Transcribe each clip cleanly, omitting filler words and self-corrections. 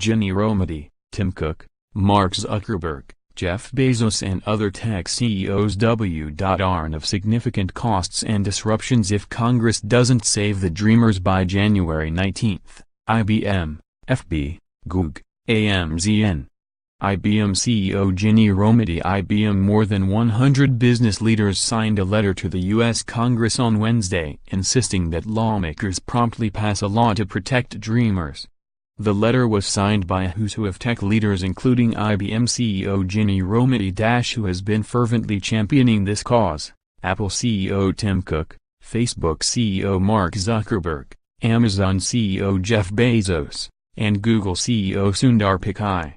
Ginni Rometty, Tim Cook, Mark Zuckerberg, Jeff Bezos and other tech CEOs w.arn of significant costs and disruptions if Congress doesn't save the dreamers by January 19. IBM, FB, GOOG, AMZN. IBM CEO Ginni Rometty. IBM. More than 100 business leaders signed a letter to the U.S. Congress on Wednesday insisting that lawmakers promptly pass a law to protect dreamers. The letter was signed by a who's who of tech leaders including IBM CEO Ginni Rometty, who has been fervently championing this cause, Apple CEO Tim Cook, Facebook CEO Mark Zuckerberg, Amazon CEO Jeff Bezos, and Google CEO Sundar Pichai.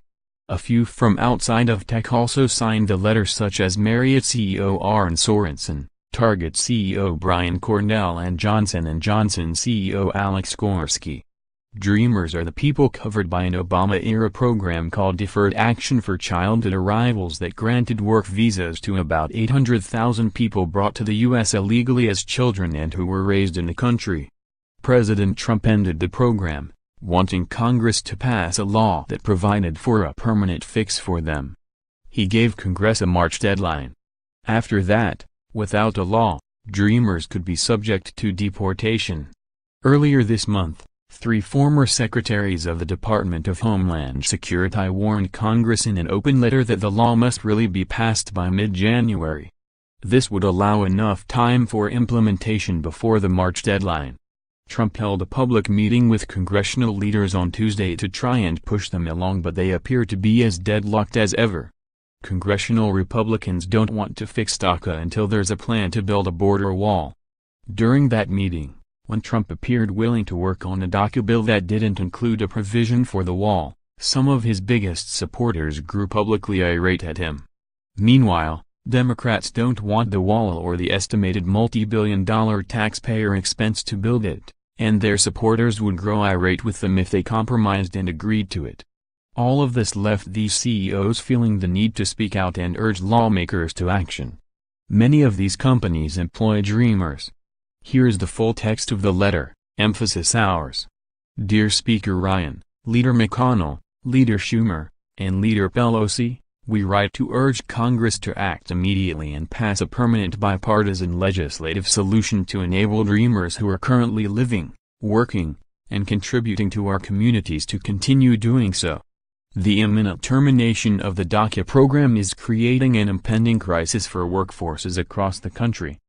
A few from outside of tech also signed the letter, such as Marriott CEO Arne Sorensen, Target CEO Brian Cornell and Johnson & Johnson CEO Alex Gorsky. Dreamers are the people covered by an Obama-era program called Deferred Action for Childhood Arrivals that granted work visas to about 800,000 people brought to the U.S. illegally as children and who were raised in the country. President Trump ended the program, wanting Congress to pass a law that provided for a permanent fix for them. He gave Congress a March deadline. After that, without a law, dreamers could be subject to deportation. Earlier this month, 3 former secretaries of the Department of Homeland Security warned Congress in an open letter that the law must really be passed by mid-January. This would allow enough time for implementation before the March deadline. Trump held a public meeting with congressional leaders on Tuesday to try and push them along, but they appear to be as deadlocked as ever. Congressional Republicans don't want to fix DACA until there's a plan to build a border wall. During that meeting, when Trump appeared willing to work on a DACA bill that didn't include a provision for the wall, some of his biggest supporters grew publicly irate at him. Meanwhile, Democrats don't want the wall or the estimated multi-billion-dollar taxpayer expense to build it, and their supporters would grow irate with them if they compromised and agreed to it. All of this left these CEOs feeling the need to speak out and urge lawmakers to action. Many of these companies employ dreamers. Here's the full text of the letter, emphasis ours. Dear Speaker Ryan, Leader McConnell, Leader Schumer, and Leader Pelosi, we write to urge Congress to act immediately and pass a permanent bipartisan legislative solution to enable dreamers who are currently living, working, and contributing to our communities to continue doing so. The imminent termination of the DACA program is creating an impending crisis for workforces across the country.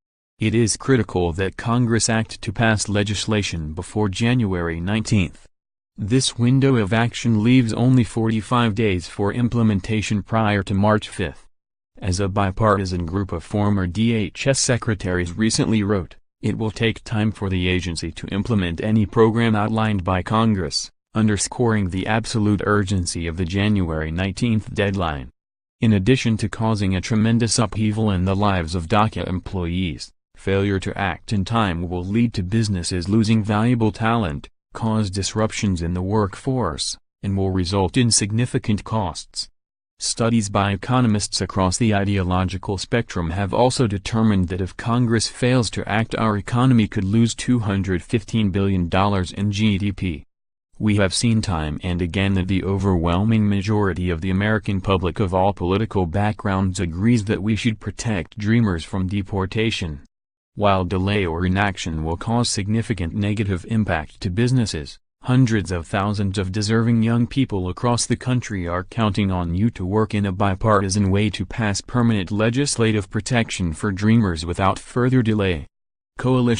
It is critical that Congress act to pass legislation before January 19. This window of action leaves only 45 days for implementation prior to March 5. As a bipartisan group of former DHS secretaries recently wrote, it will take time for the agency to implement any program outlined by Congress, underscoring the absolute urgency of the January 19 deadline. In addition to causing a tremendous upheaval in the lives of DACA employees, failure to act in time will lead to businesses losing valuable talent, cause disruptions in the workforce, and will result in significant costs. Studies by economists across the ideological spectrum have also determined that if Congress fails to act, our economy could lose $215 billion in GDP. We have seen time and again that the overwhelming majority of the American public of all political backgrounds agrees that we should protect dreamers from deportation. While delay or inaction will cause significant negative impact to businesses, hundreds of thousands of deserving young people across the country are counting on you to work in a bipartisan way to pass permanent legislative protection for dreamers without further delay. Coalition